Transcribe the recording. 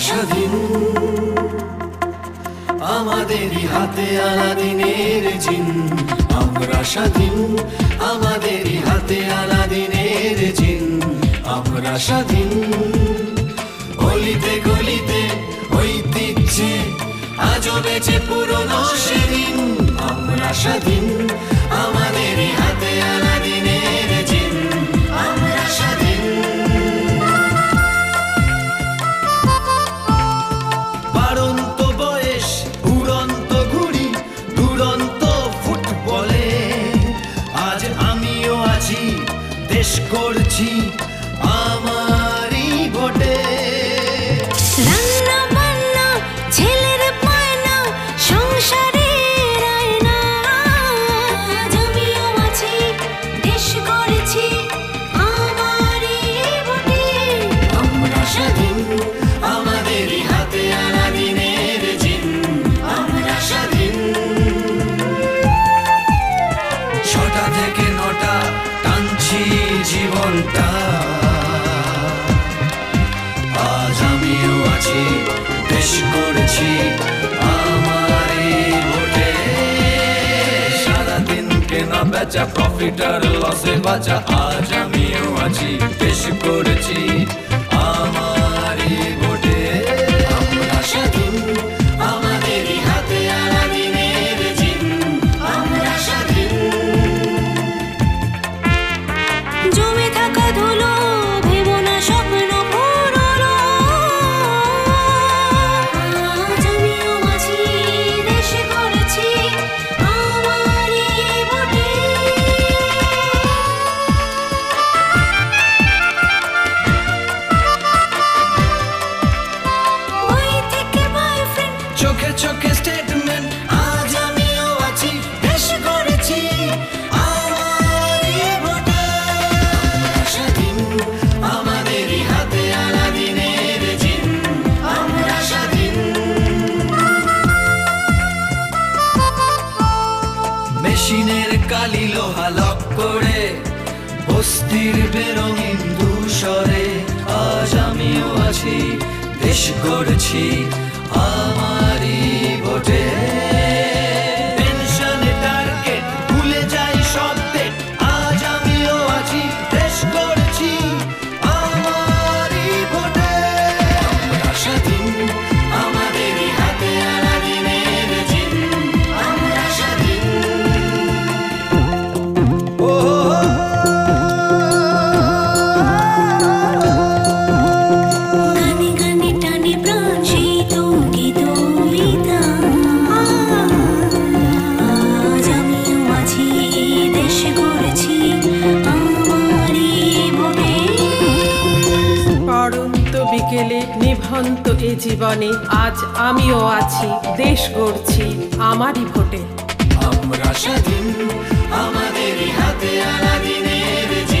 স্বাধীন, আমাদেরই হাতে আলাদিনের জিন। আমরা স্বাধীন, আমাদেরই হাতে আলাদিনের জিন। আমরা স্বাধীন, অলিতে গলিতে ঐতিহ্যে আজও বেঁচে পুরনো সেদিন। আমরা স্বাধীন, আমাদেরই হাতে আলাদিনের জিন। আমরা স্বাধীন। বাড়ন্ত বয়স, উড়ন্ত ঘুড়ি, দুরন্ত ফুটবলে আজ আমিও আছি, দেশ করছি আমারই ভোটে। রান্না বান্না, ছেলের পায়না, সংসারের আয়না, আজ আমিও আছি, দেশ করছি আমারই ভোটে। আমরা স্বাধীন, আমাদেরই হাতে আলাদিনের জিন। আমরা স্বাধীন। 6টা থেকে 9টা টানছি জীবনটা, আজ আমিও আছি, দেশ করছি আমারই ভোটে। সারাদিন কেনা বেচা, প্রফিট আর লসে বাঁচা, আজ আমিও আছি, দেশ করছি আমারই ভোটে। আমরা স্বাধীন, আমাদেরই হাতে আলাদিনের জিন। আমরা স্বাধীন। জমে থাকা ধুলো ভেবো না স্বপ্ন পুরনো, আজ আমিও আছি, দেশ করছি আমারই ভোটে। বই থেকে বয়ফ্রেন্ড, চোখে চোখে স্টেটমেন্ট, আজ আমিও আছি, দেশ করেছি আমারই ভোটে। আমরা স্বাধীন, আমাদেরই হাতে আলাদিনের জিন। আমরা স্বাধীন। মেশিনের কালি লোহা লক করে, বস্তির বেরঙিন ধূসরে আজ আমিও আছি, দেশ গড়ছি আমারই ভোটে। পেনশনে টার্গেট, ভুলে যাই সব ডেট, আজ আমিও আছি, দেশ গড়ছি আমারই ভোটে। আমরা স্বাধীন, আমাদেরই হাতে আলাদিনের জিন। আমরা স্বাধীন। ও গানে গানে টানে প্রাণ সেই তঙ্কিত হৃদয়, আজ আমিও আছি, দেশ করছি আমারই ভোটে। পড়ন্ত বিকেলে নিভন্ত এ জীবনে আজ আমিও আছি, দেশ গড়ছি আমারই ভোটে। আমরা স্বাধীন, আমাদেরই হাতে আলাদিনের জিন।